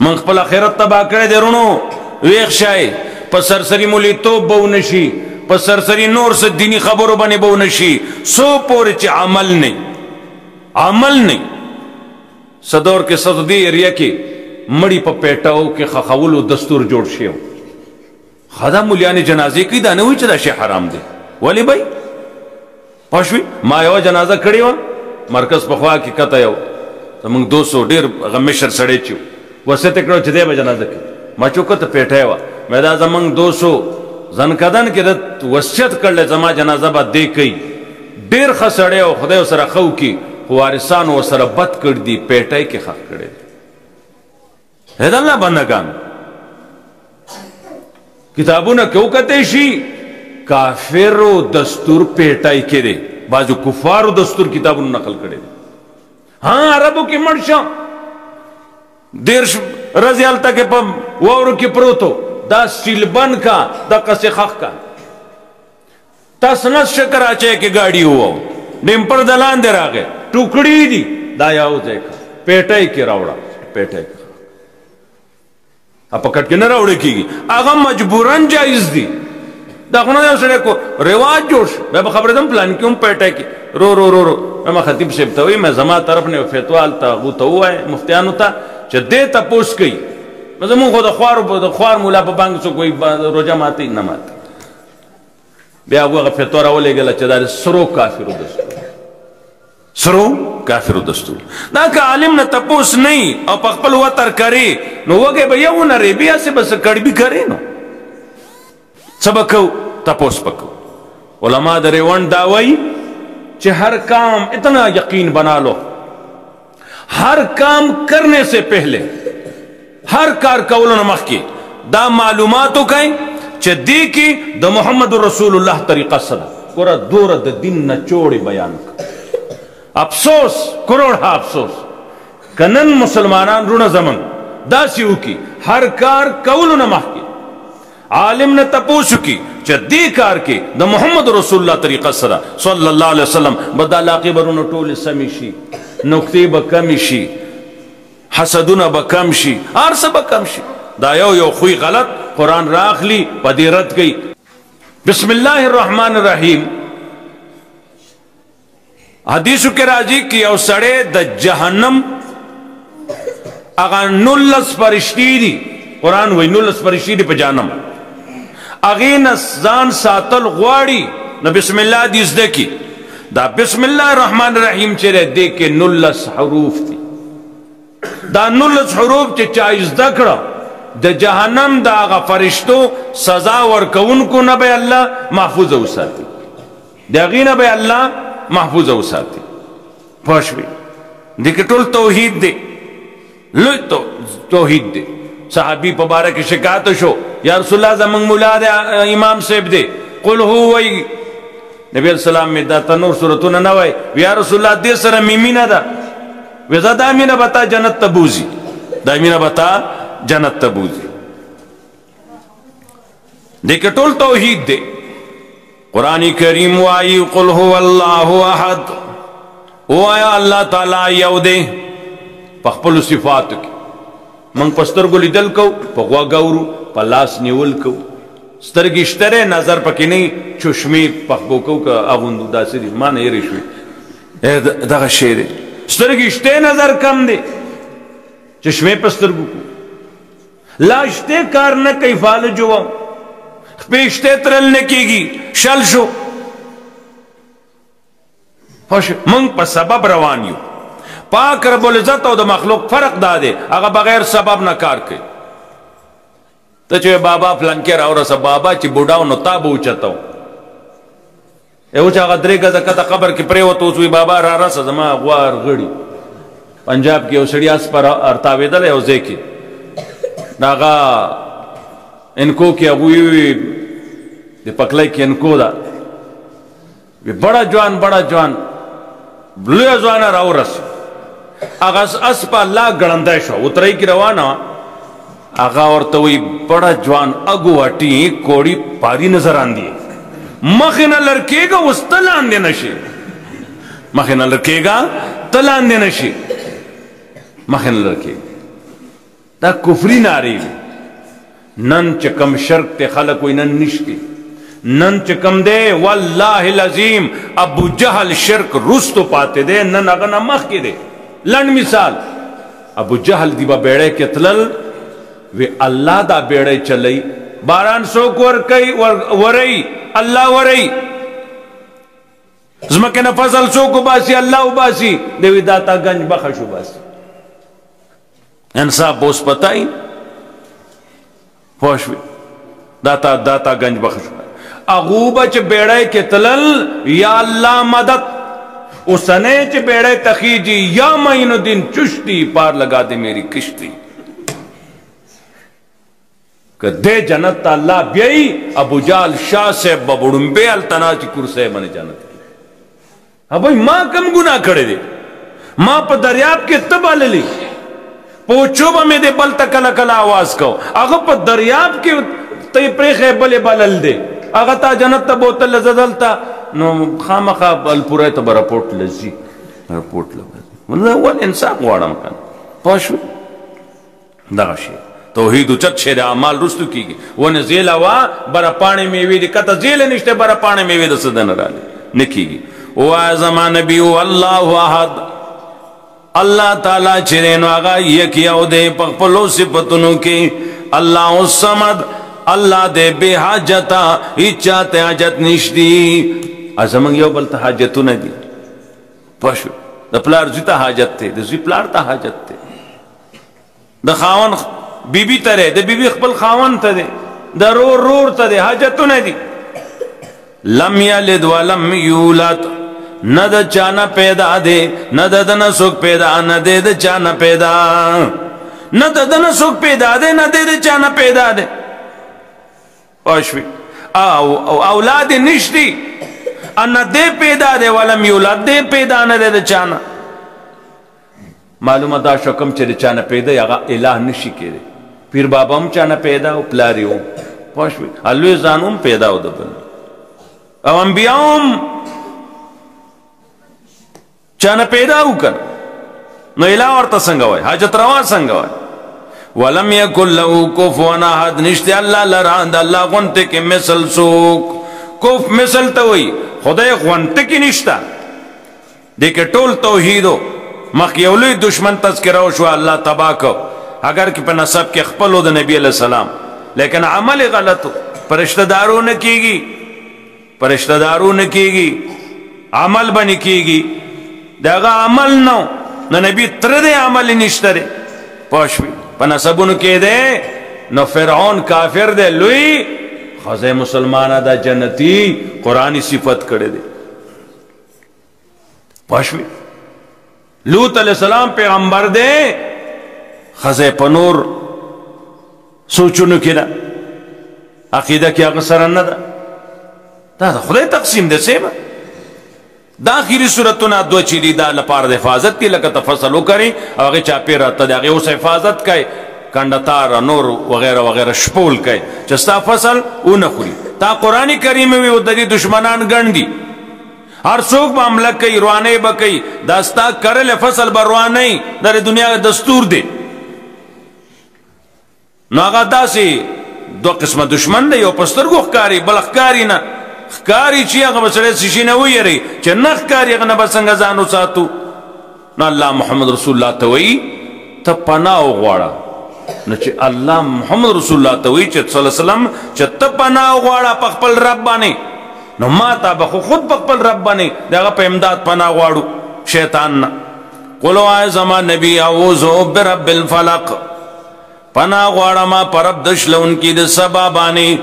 من خپل آخرت تباہ کړی دی رونو. ویښ شئ په سرسري مولیتوب به ونشي، په سرسري نور څه دیني خبرو باندې به ونشي څو پورې چې عمل نه. څه دور کې څه دې ایریا کې مړي په پیټاو کې خښولو دستور جوړ شي. خدا مولیانې جنازې کوي، دا نه وایي چې دا شی حرام دی. ولې بھائی پوه شوې؟ ما یوه جنازه کړې وه مرکز په خوا کې کته یو زمونږ دوست و ډېر هغه مشر سړی چې وصیت یې کړی چې دی به جنازه کوي. ما چې وکته پیټی وه مې دا زمونږ دوست و زنکدن کې د وصیت کړلی زما جنازه به دی کوي. ډېر ښه سړی او خدای ورسره ښه وکړي، خو وارثانو ورسره بد کړي دي، پیټی کې ښخ کړی دی. د الله بندګان کتابونه کې وکتی شي کافرو دستور پیټی کې دی، بعضو کفارو دستور کتابونو نقل کړی دی. ها عربو کې مړ شه 13 ورځې هلته کې په واورو کې پروتو، دا سیلبن کا دا قصې خخ کا تاسنس شکر اچای کې گاڑی هو ډمپر د لاندې راغی ټوکړي دي دا یو ځای پیټی کې راوړه، پیټی کې په کټ کې نه راوړی کېږي، هغه مجبورن جایز دي. دا خو نه یو سړی کو رواج جوړ شو. بیا به خبرېدم پلان کې هم پیټی کې رو رو رو رو ما خطیب صاحب ته وایي، مې زما طرف نه فتوا هلته هغو ته ووایه مفتیانو ته چې دې تپوس کوي. زمونږ خو د خوار مولا په بانک څوک وایي روژه ماتوي نه ماتوي. بیا هغو هغه فتوا راولېږله چې دا د سرو کافرو دستور، سرو کافرو دستور. دا که عالم نه تپوس نه او په خپل وتر کرې نو وږی به یو نه رې بیا سې به څه کړبي کرې نو څه به کوو؟ تپوس به کوو. علما د ریوند دا وایي چې हर काम इतना यकीन बना लो, हर काम करने से पहले हर कार कौलन मखी दा मालूमात कहीं च दी की द मोहम्मद रसूलुल्लाह तरीका सदा कोरा दूर द दिन न चोड़ी बयान का. अफसोस करोड़ हा अफसोस कनन मुसलमानान रुण जमन दासियों की हर कार कौलन मखी आलिम ने तपूसु की दी कार के द मोहम्मद रसूलुल्लाह तरीका सदा सल्लल्लाहु अलैहि वसल्लम बदालाकी बरुन टोल समीशी नुक्ते बकमिशी हसदुना बकमशी आर सब बकमशी दायो यो खुई गलत कुरान राखली पदी रद गई. बिस्मिल्लाहिर रहमानिर रहीम हदीसु के राजी की औ सड़े द जहन्नम अगा नुल्लस फरिश्ती दी कुरान वही नुल्लस फरिश्ती दी पे जहन्नम अगीन जान सातल ग्वाड़ी न बिस्मिल्लाह दीस देखी दा बिस्मिल्लाह रहमान रहीम चेरे दे के नुल्लस हरूफ थी दा नुल्लस हरूफ चे चाइज दकड़ा द जहन्नम दा आगा फरिश्तो सजा वर कौन को न बे अल्लाह महफूज उसाती दागी न बे अल्लाह महफूज उसाती. फशवी देखे टोल तौहीद दे लो तो तौहीद दे. साहबी पबारा की शिकायत शो या रसूलुल्लाह जमंग मुला दे इमाम सेब दे कुल हु वही नबी सलाम में दा तनूर सूरतुन न वही या रसूलुल्लाह दे सर मीमीना दा वेजा दामीना बता जन्नत तबूजी दामीना बता जन्नत तबूजी. देखे टोल तौहीद दे कुरान करीम वाई कुल हुवल्लाहु अहद ओ आया अल्लाह ताला यौ दे पखपल सिफात की मंग पस्तर को लिदल को पगवा गौरू पलास निवल को स्तरगिश्तरे नजर पकी नहीं चुश्मी पखबो को का अगुंदू दासरी मान ये रिश्वी दगा शेर स्तरगिश्ते नजर कम दे चश्मे पस्तर को लाश्ते कार न कई फाल जो पेशते तरल ने कीगी शल शो मंग पर सबब रवानियो पाक रब्बुल इज्जत और द मखलूक फर्क दा दे अगर बगैर सबब न कार के तो चे बाबा फ्लंके राव रसा बाबा ची बुढ़ाओ न ताब ऊंचता हूं ए ऊंचा गदरे का जकता कबर की प्रेव तो उसवी बाबा रा रसा जमा वार गड़ी पंजाब की ओसड़ियास पर अर्तावेदल है उसे की नागा इनको की अगुई दे पकलाई की इनको दा बड़ा जवान ब्लू जवाना राव रस आगास अस्पा ला गणंदा शो उतराई की रवाना आगा और तो वही बड़ा जवान अगुवाटी कोड़ी पारी नजर आंदी मखिना लड़केगा उस तलान दे नशे मखिना लड़केगा तलान दे नशे मखिना लड़के دا کفری ناری نن چکم شرک تے خلق کوئی نن نشتی نن چکم دے واللہ العظیم ابو جہل شرک رستو پاتے دے نن اغنا مخ کے دے لن مثال ابو جہل دی با بیڑے کے تلل وی اللہ دا بیڑے چلئی باران سوک ورکی ورئی اللہ ورئی زمکن فضل سوک باسی اللہ باسی دیوی داتا گنج بخشو باسی انصاف بوس پتائی پوشوی داتا گنج بخشو اغوبہ چ بیڑے کے تلل یا اللہ مدد اسنے چ بیڑے تخیجی یا معین الدین چشتی پار لگا دے میری کشتی کہ دے جنت تا اللہ بیئی ابو جال شاہ سے ببڑن بے التنا چی کرسے من جنت کی ابھائی ماں کم گناہ کھڑے دے ماں پا دریاب کے تبا للی پوچھوبہ میں دے بل تکلا کلا آواز کہو اگر پا دریاب کے تی پریخے بلے بلل دے اگر تا جنت تا بوتل لزدل تا نو خام خواب الپورای تا برپورٹ لزی برپورٹ لزی وال انسان وارم کن پاشو دغشی توحید اچت شیر اعمال رستو کی گی ون زیل ہوا برا پانے میوی دی کتا زیل نشتے برا پانے میوی دا صدن رالی نکی گی وَاَزَمَا نَبِيُّ اللَّهُ اَحَدْ اللہ تعالیٰ چرینو آگا یکیاو دے پخپلو صفتنو کی اللہ الصمد اللہ دے بے حاجتا اچھاتے حاجت نشتی ازمانگ یو بلتا حاجتو ندی پاشو دا پلار زیتا حاجت تے دا زی پلار تا حاجت تے دا خاون بی بی تا رے دا بی بی خپل خاون تا دے دا رور تا دے حاجتو ندی لم یلد ولم یولد نہ دا چانا پیدا دے نہ دا دنا سوک پیدا نہ دے دا چانا پیدا نہ دا دنا سوک پیدا دے نہ دے دا چانا پیدا دے پاشوی اولاد نشتی انہ دے پیدا دے ولم یولد دے پیدا نہ دے دا چانا معلومہ دا شکم چے دے چانا پیدا یا الہ نشی کے دے پھر بابا ہم چانا پیدا ہو پلاری ہو پاشوی علوی زانوں پیدا ہو دبل او انبیاؤں چانا پیدا ہو کر نو الہ ورطا سنگوائی حاجت روا سنگوائی وَلَمْ يَكُلْ لَهُ كُفُوًا أَحَدٌ نشتے اللہ لران اللہ غنتے کے مثل سوک کف مثل توئی خدای غنتے کی نشتا دیکھے ٹول توحیدو مخیولوی دشمن تذکرہ شو اللہ تباکو اگر کہ پر نصب کے خپلو دا نبی علیہ السلام لیکن عمل غلطو پرشتہ دارو نہ کی گی عمل بنی کی گی داغا عمل نو نبی تردے عمل نشترے پوشوی پنا سبونو کے دے نو فرعون کافر دے لوی خزے مسلمانہ دا جنتی قرآنی صفت کردے دے پوشوی لوت علیہ السلام پیغمبر دے خزے پنور سوچنو کی دا عقیدہ کیا غصرن دا دا خدای تقسیم دے سیبا دا آخری صورتنا دو چیلی دا لپار دا حفاظت کی لکا تفصلو کریں اگر چاپی رہتا دا اگر اس حفاظت کئے کندتار نور وغیرہ وغیرہ شپول کئے چستا فصل او نخوری تا قرآن کریم میں وہ دری دشمنان گن دی ہر سوک با عملک کئی روانے با کئی داستا کرل فصل با روانے در دنیا دستور دے نو آگا دا سی دو قسم دشمن دے یو پستر گو خکاری بل خکاری نا خکاری چی اگر بسرے سشی نوی رہی چی نخکاری اگر نبسنگ زانو ساتو نا اللہ محمد رسول اللہ توئی تا پناو غوارا نا چی اللہ محمد رسول اللہ توئی چی صلی اللہ علیہ وسلم چی تا پناو غوارا پخپل رب بانے نو ما تا بخو خود پخپل رب بانے دیگا پا امداد پناو غوارو شیطان نا قلو آئے زمان نبی اعوذو برب الفلق پناہ غوارا ما پرب دشل ان کی دے سبا بانے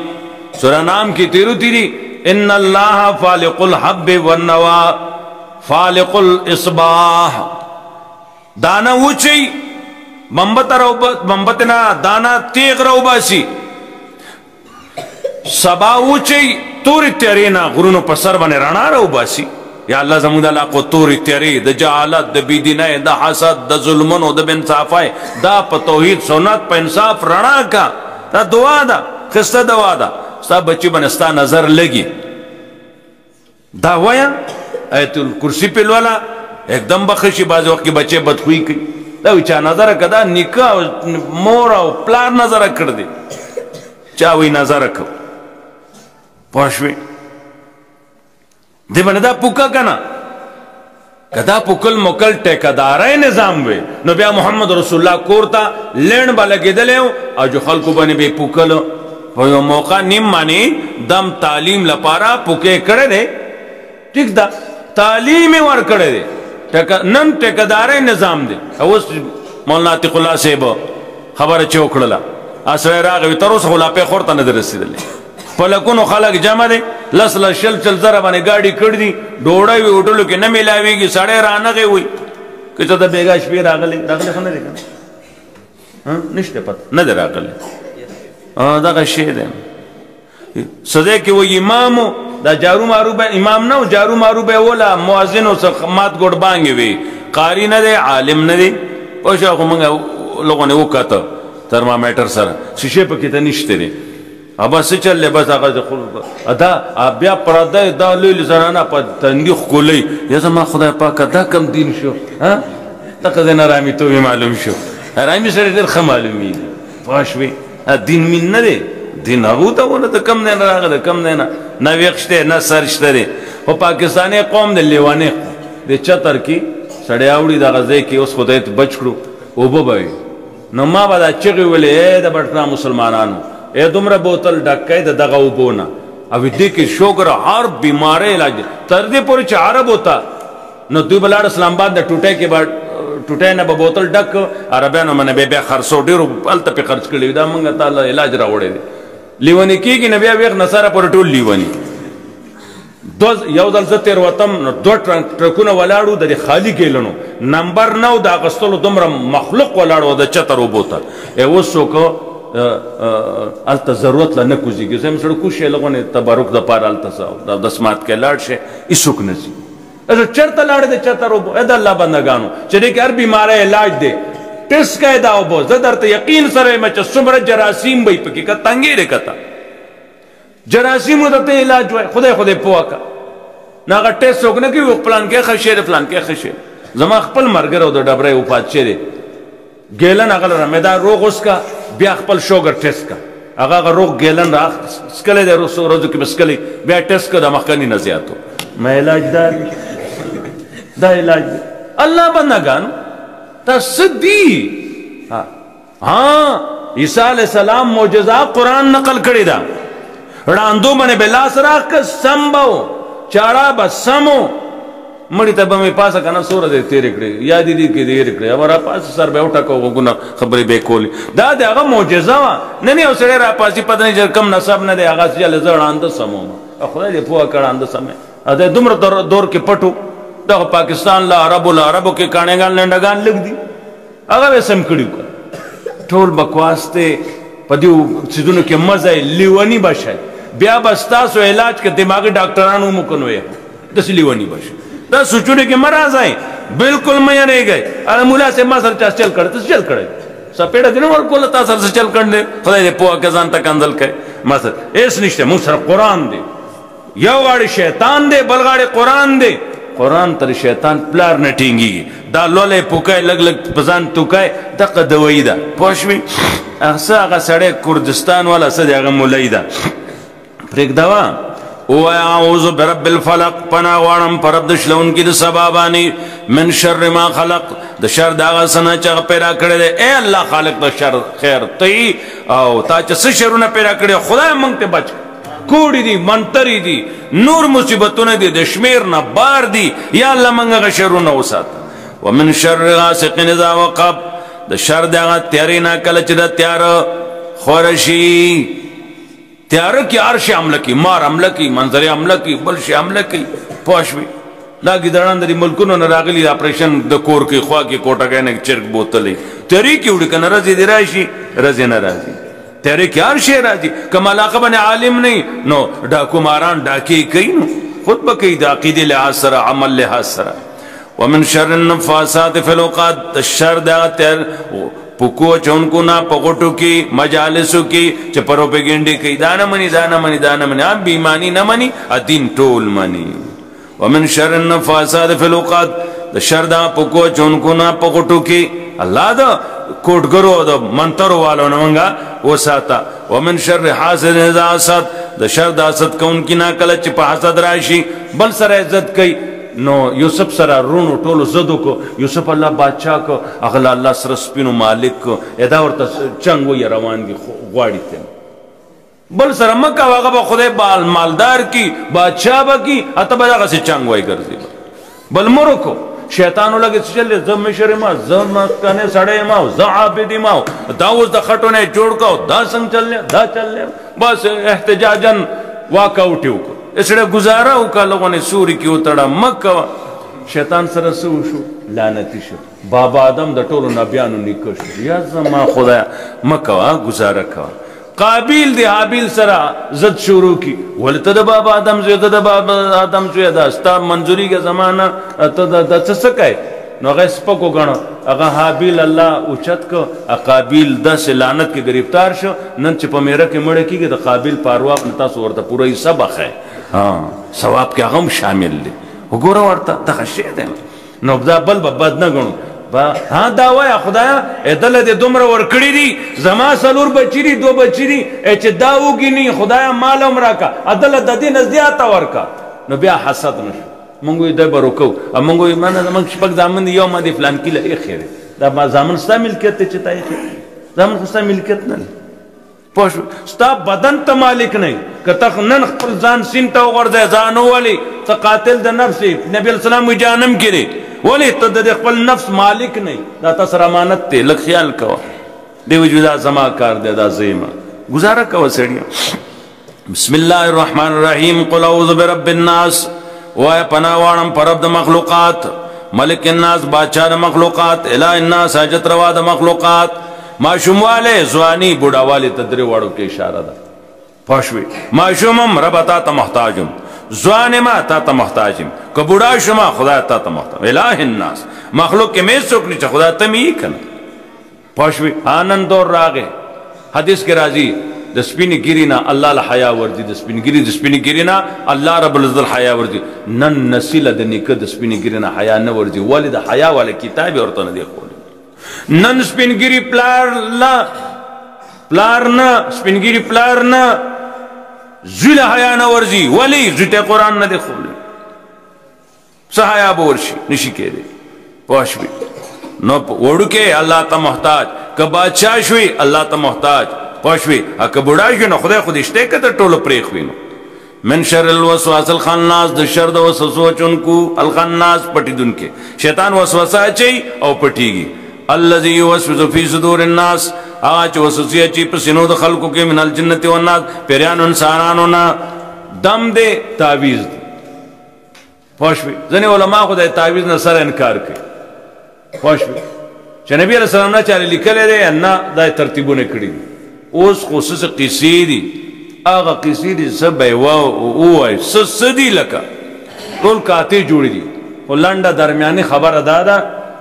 سورہ نام کی تیرو تیری ان اللہ فالق الحب والنوا فالق الاصباح دانا وچی ممبتنا دانا تیغ رو باسی سبا وچی توری تیرینا غرونو پسر بنے رانا رو باسی یا اللہ زمود اللہ کو توری تیری دا جہالت دا بیدینائی دا حسد دا ظلمنو دا بنصافائی دا پا توحید سنت پا انصاف رانا کا دا دعا دا خستہ دعا دا ستا بچی بنستا نظر لگی دا ویا ایت الکرسی پلوالا ایک دم بخشی بعض وقت کی بچے بدخوئی کی دا وی چا نظر کدا نکاح مور او پلار نظر کړ دي چا وی نظر کو پښوی دی باندې دا پوکا کنه کدا پوکل مکل ټیکدارای نظام وي نو بیا محمد رسول الله کورتا لین بلګیدل او جو خلکو باندې به پوکل په یو موقع نیم معنی دم تعلیم لپاره پوکې کړه دي ٹھیک دا تعلیم ور کړه دي نن ټیکدارای نظام دی اوس مولانا عتیق الله صاحب خبره چوکړه اسره راغوي تر اوسه لا په خورته نه رسیدلې په لکونو خلک جمع دي لس شل زره باندې گاډي کړ دي ډوړی وي هوټلو کې نه میلاویږي سړی رانغی وي که ته د بیګا شپې راغلی خو نه دی که نشته پته نه دی راغلی دغه شی دی سده کې وایي امامو دا جارو مارو به امام نه جارو مارو به ولا مؤذنو څخه مات ګوډ بانګې وي قاری نه دی عالم نه دی پوه شو خو موږ لوگونه وکاته ترمامیټر سره شیشه پکې ته نشته دی ابا څه چل بس هغه دا بیا پرده دا لوی زنانه په تنګي خولي یا زما خدای پاک دا کم دین شو ها تکه نه رامي ته معلوم شو رامي سره ډېر ښه معلومي فاشوي دین مين نه دی دین هغه ته ونه کم نه راغله کم نه نه ویښته نه سرشته او پاکستاني قوم د لیوانه د چتر کې سړی اوړي د غزې کې اوس خدای ته بچ کړو او به نو ما به چغې ولې د بټنا مسلمانانو اے دومره بوتل ډکای د دغه وبونه او دې کې شوګر هر بیماری علاج تر دې پورې چې عرب ہوتا نو دوی بلاړ اسلام آباد د ټوټه کې بعد ټوټه نه به بوتل ډک عربانو باندې به خرڅو ډیرو الته په خرڅ کړی دا مونږ تعالی علاج راوړی لیونی کېږي نه بیا ویغ نصاره پر ټول لیونی یو ځل زه تیر وتم نو دوه ټرکونه ولاړو د خالی کېلنو نمبر 9 د اغستلو دومره مخلوق ولاړو د چتر وبوته اوس څوک الته ضرورت لا نه کوزيږي زم سره کوشي لغونه تبرک د پار الته د سمات کې لاړ شي ایسوک نسی اته چرته لاړ د چتر وبو اې د الله بندگانو چې دې هر بیماری علاج دی ټیسټ کړه دا وبو زه درته یقین سره مچ څومره جراثیم به پکې کتنګې رکتا جراثیم ته علاج وای خدای پوکا ناغه ټیسټ وګنه کې پلان کې خشه پلان کې خشه زما خپل مرګره د ډبره او پات چره ګیلن هغه رمضان روغ اوس کا بیا خپل شوګر ټیسټ کا هغه روغ ګیلن را سکلې د روزو کې مسکلې بیا ټیسټ کا د مخکنی نه زیاتو ما علاج دا علاج الله بندگان تصدی ها عیسی علیہ السلام معجزات قرآن نقل کړی دا وړاندو باندې بلاس راک سمبو چاړه بسمو مړی ته به مې پاسه کنه سوره دې تیرې کړې یا دې کې دې کړې امر پاس سر به وټکو وګونه خبرې به کولی دا دغه معجزه وا نه نه اوسره را پاسې پدې چې کم نسب نه دی هغه چې لزړاند سمو خدای دې پوها کړاند سمې اده دومره دور کې پټو د پاکستان لا عربو کې کانېګان لنډګان لګ دي هغه سم کړیو ټول بکواس ته پدیو چیزونو کې مزه لیونی بشه بیا بستاسو علاج کې دماغي ډاکټرانو مو کنوي د لیونی بشه دا سوچونه کې مرز آئے بالکل مې نه گئے اره مولا سے ما سر چل کړه چل کړه سپېړه دینه ورکول تا سر چل کړه خدای دې پوها کزان ته کندل کړي ما سر ایس نشته مو سر قران دی یو غاړي شیطان دی بل غاړي قران دی قران تر شیطان پلار نه ټینګي دا لولې پوکای لګ لګ پزان توکای دغه دوی دا پښوی هغه سړی کردستان والا سړی هغه مولای دا پرېګ دوا او اعوذ برب الفلق پنا غواړم پر رب د شلون کې د سبا باندې من شر ما خلق د شر دغه سنا چې پیدا کړی دی اے الله خالق د شر خیر تی او تا چې څه شرونه پیدا کړی خدای مونږ ته بچ کوړی دي منتری دي نور مصیبتونه دي د شمیر نه بار دي یا الله مونږه شرونه وسات ومن شر غاسق اذا وقب د شر دغه تیارینا کله چې د تیار خورشی تیار کی عرش عمل کی مار عمل کی منظر عمل کی بلش عمل کی پوښوي دا ګدړان د ملکونو نه راغلي اپریشن د کور کې خوا کې کوټه کې نه چرګ بوتلې تیری کې وړ کنه رزي دی راشي رزي نه راځي تیری کې هر شی راځي کما علاقه عالم نه نو ډاکو ماران ډاکی کوي نو خود به کوي د عقیده له اثر عمل له اثر ومن شر النفاثات في العقد الشر دا تر پکو چونکو نا پغټو کې مجالسو کې چې پروپاګاندا کوي دانه منی اب بیمانی نه منی ادین ټول منی ومن شر النفاثات في العقد د شر دا پکو چونکو نا پغټو کې الله دا کوټګرو د منترو والو نه منګه وساته. ومن شر حاسد اذا حسد، د شر د حسد کوونکي نه کله چې په حسد راشي بل سره عزت کوي. نو یوسف سره رونو ټولو زدو کو، یوسف الله بادشاہ کو، اغلا الله سره سپینو مالک کو، ادا ورته چنګ وی روان دي غواړي ته بل سره مکه واغه به خدای بال مالدار کی بادشاہ به کی اته به هغه چنګ وای ګرځي بل مرو کو شیطانو لګي چلې زم شرما زم کنه سړې ما ز عابد ما دا اوس د خټونه جوړ کو دا څنګه چلې دا چلې بس احتجاجن واکاوټیو کو اسړه گزاره وکړه سوري کې وتړه مکه. شیطان سره سو شو لعنتی شو، بابا آدم د ټولو نبیانو نیکه شو. یا زما خدای مکه گزاره کا. قابیل دی حابیل سره زد شروع کی، ولته د بابا آدم زوی د بابا آدم زوی دا ستا منظوری کے زمانہ ته د څه سکای نو هغه سپکو غنو هغه حابیل الله اوچت کو، قابیل د لعنت کې گرفتار شو. نن چې په میره کې مړ کیږي د قابیل پاروا په تاسو ورته پوره حصہ بخای ثواب کې هغه شامل دي. وګوره ورته تخشی ده نو بل بد نه غنو ها دا وایا خدایا ادل دې دومره ورکړی دي زما سلور بچی دي دو بچی دي چې دا وګینی خدایا مال امراکا ادل د دې نزدیاته ورکا. نو بیا حسد نشو مونږ دې برکو مونږ ایمان مونږ شپږ ځامن یو ما دې فلان کله یې خیره دا ما ځامن ستا ملکیت ته چتای خیر ځامن ستا ملکیت نه پوه ستا بدن ته مالک نه کته نن خپل ځان سین ته وغورځه ځانو والی ته قاتل د نفس نبی السلام جهنم کړي ولی ته د خپل نفس مالک نه دا تاسو امانت ته لږ خیال کوه دی وجودا زما کار دی دا زیمه گزاره کوه سړی. بسم الله الرحمن الرحیم قل اعوذ برب الناس وای پناه واړم پر رب د مخلوقات ملک الناس بادشاہ د مخلوقات الہ الناس حاجت روا د مخلوقات. معشومواله ځواني بوډاواله تدری واړو کې اشاره ده پښوی معشومم رب ته محتاجم ځوان ما ته محتاجم که بوډا شما خدا ته محتاج الہ الناس مخلوق کې مې څوک نه خدا ته مې کنه پښوی آنند اور راغه حدیث کې راځي د سپینې ګرینا الله له حیا ورځي د سپینې ګرینا الله رب العزت حیا ورځي. نن نسل د نیکه د سپینې ګرینا حیا نه ورځي ولې د حیا ول کتاب ورته نه دی خو نن سپینګری پلار نه سپینګری پلار نه زله حیا نه ورځي ولی زته قران نه دی خو صحابه ورشي نشي کېږي پښوی نو وړوکه الله ته محتاج ک بادشاہ شوی الله ته محتاج پښوی ک بوډا شو نو خدای خود شته کته ټولو پرې خوینو. من شر الوسواس الخناس د شر د وسوسو چونکو الخناس پټیدون کې شیطان وسوسه چي او پټیږي. الذي يوسوس في صدور الناس آج وسوسه چي په سينو د خلقو کې من الجنه والناس پیرانو انسانانو نه دم دے تعویز پښوی ځنه علما خو د تعویز نه سره انکار کوي پښوی چې نبی رسول الله نه چاله لیکل دي نه د ترتیبونه کړی اوس خصوص قصې دي هغه قصې دي سبه او سدي لکه ټول کاته جوړ دي ولنده درمیاني خبر ادا ده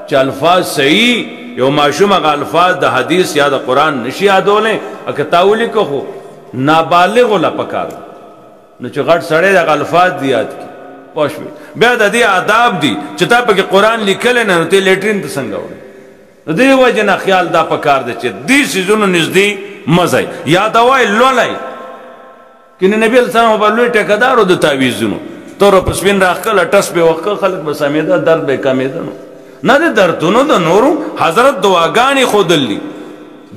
چې الفاظ صحیح یو معشوم هغه الفاظ د حدیث یا د قران نشي یادولې اګه تاویل کو نابالغ ولا پکار نو چې غټ سړی د الفاظ دی یاد کی پښوی بیا د دې آداب دي چې تا په قران لیکل نه ته لیټرین ته څنګه وړي د دې وجه نه خیال دا پکار دی چې دې سيزونو نږدې مزه یادوي لولای کینه نبی السلام په لوی ټکدارو د تعویذونو تور په سپین راخله ټس به وخت خلک به سمیدا درد به کمیدنو نه د دردونو د نورو حضرت دواګانی خودلی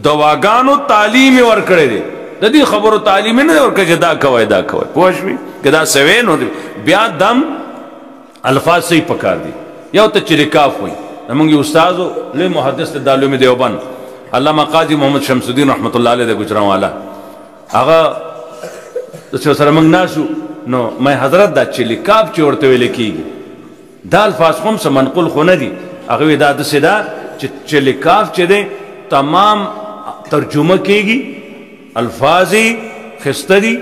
دواګانو تعلیم ورکړي دي د دې خبرو تعلیم نه ورکړي دا کوي پوښوي کدا سوي نو بیا دم الفاظ صحیح پکار دي یو ته چریکاف وي موږ استادو له محدث د علوم دیوبند علامه قاضي محمد شمس الدین رحمت الله علیه د گجرانوالا هغه چې سره موږ ناسو نو مې حضرت دا چریکاف چورته ویل کیږي دا الفاظ هم سم منقول خو نه دي هغه دا د سدا چې چریکاف چې دي تمام ترجمه کیږي الفاظی خستدی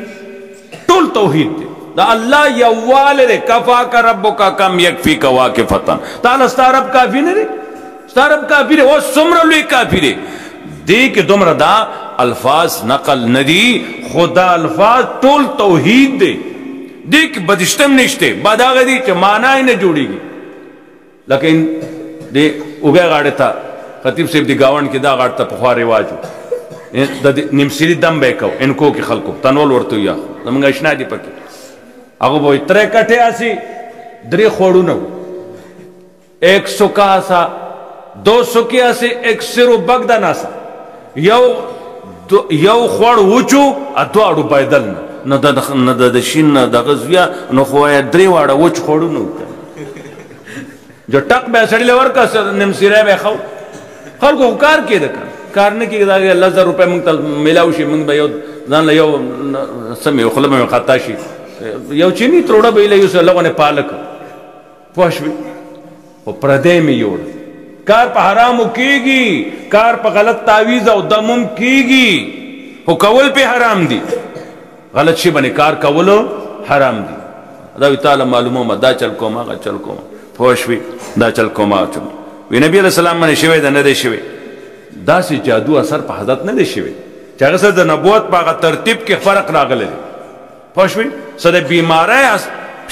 ټول توحید دی دا الله یواله ده کفاک ربک کم یکفیک واقفتن تعالی ستارب کافی نه دی ستارب کافی دی او سمر لوی کافی دی دی که دومره دا الفاظ نقل ندی خدا الفاظ ټول توحید دی دی که بدشتم نشته بعد هغه دی چې معنی نه جوړیږي لیکن دی اوګه غاړه تا خطیب صاحب دی گاونډ کې دا غاټ ته پخوا رواجو د نیمسری دم به کو انکو کې خلکو تنول ورته یا زمونږ اشنا دي پکې هغه به ترې کټه آسی درې خوړونه 100 کا آسا 200 کې آسی 100 بغدا ناسا یو خوړ وچو اتواړو بایدل نه د شین د غزویا نو خو درې واړه وچ خوړونه جو ټک به سړی لور کا نیمسری به خو خلکو کار کېده کار نه کېږي دا 1000 روپۍ موږ ته میلاو شي موږ به یو ځان له یو سمې خله به خطا شي یو چینی تروړه به یې یو لغونه پالک پوه شوې خو پردی مې یوړ کار په حرامو کېږي کار په غلط تعویز او دمم کېږي خو کول په حرام دي غلط شي باندې کار کولو حرام دي دا وی تعالی معلومه دا چل کوم هغه چل کوم پوه شوې دا چل کوم چل وی نبی علیہ السلام باندې شوی دا نه دی شوی دا سي جادو اثر په حضرت نه دی شوی چې هغه سره د نبوت په هغه ترتیب کې فرق راغلی دی پوه شوې سره بیماری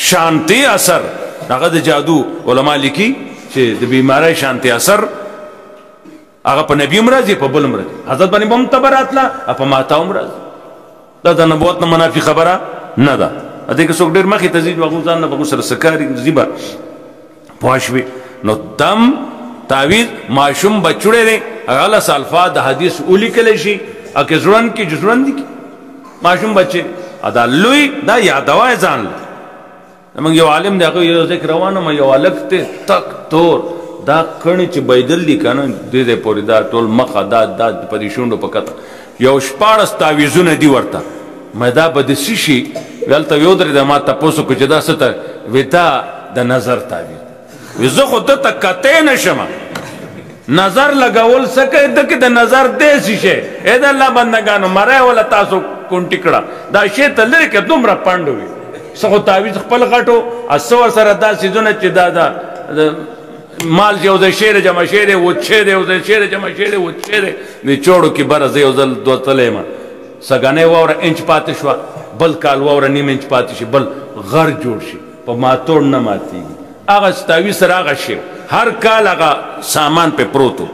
شانتی اثر هغه د جادو علما لیکي چې د بیماری شانتی اثر هغه په نبی مرضی په بل مرضی حضرت باندې بم تبرات لا په ماته مرض دا د نبوت نه منافي خبره نه ده اته کې څوک ډېر مخې تزيد وغو ځان نه بغو سره سکاري زیبا پوه شوې نو دم تعویز معشوم بچوڑے دیں غلط الفاظ حدیث اولی کلی شی اکی زرن کی جزرن دی کی معشوم بچے ادا لوی دا یادوائی زان لے منگ یو عالم دے اگو یو ذکر روانو ما یو علق تے تک تور دا کرنی چی بیدل دی کانا دے دے پوری دا تول مخا دا پدی شونڈو پکتا یو شپارس تعویزون دی ورتا ما دا بدسی شی ویلتا یو در دا ما تا پوسو کچھ دا ستا ویتا دا نظر تعویز ویزو خود تا کتے نشما نظر لگاول سکے دکی دا نظر دیسی شے اید اللہ بندگانو مرے والا تاسو کون ٹکڑا دا شیطا لرکے دم را پاندوی سخو تاویز خپل غٹو اسور سر دا سیزونا چی دا مال جے اوزے شیر جمع شیرے وچھے دے اوزے شیر جمع شیرے وچھے دے دی چوڑو کی برزے اوزل دو تلے ما سگانے واورا انچ پاتشوا بل کال واورا نیم انچ پاتشی بل غر جوڑ شی پا ماتوڑ نماتی گی آغا ستاوی سر آغا شیو ہر کال آغا سامان پہ پروتو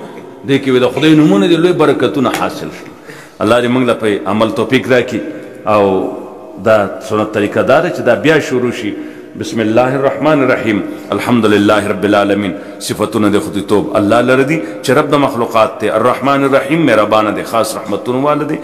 دیکھیں وی دا خدای نمونه دی لوی برکتون حاصل شو اللہ دی منگ دا پہ عمل توفیق را کی او دا سنت طریقہ دار ہے دا بیا شروع شی بسم اللہ الرحمن الرحیم الحمدللہ رب العالمین صفتون دے خودی توب اللہ لردی چھ رب دا مخلوقات تے الرحمن الرحیم میرا بانا دے خاص رحمتون والدے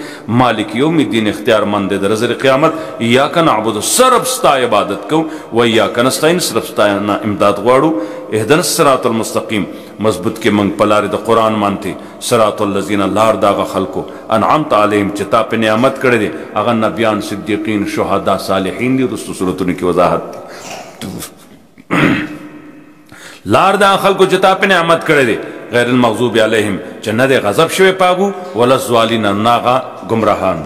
مالک یوم الدین اختیار مند دے رزق قیامت ایاکا نعبد سرب ستا عبادت کو و ایاکا نستعین سرب ستا امداد غوارو اہدن الصراط المستقیم مضبوط کے منگ پلار دا قرآن مانتے صراط اللذین لار داغا خلقو انعامت علیہم چتا پہ نعمت کردے اغا نبیان صدیقین شہداء صالحین دی رسو صورتوں کی وضاحت لار دا خلقو چتا پہ نعمت کردے غیر المغضوب علیہم چنہ دے غضب شوے پاگو ولزوالین ناغا گمراہان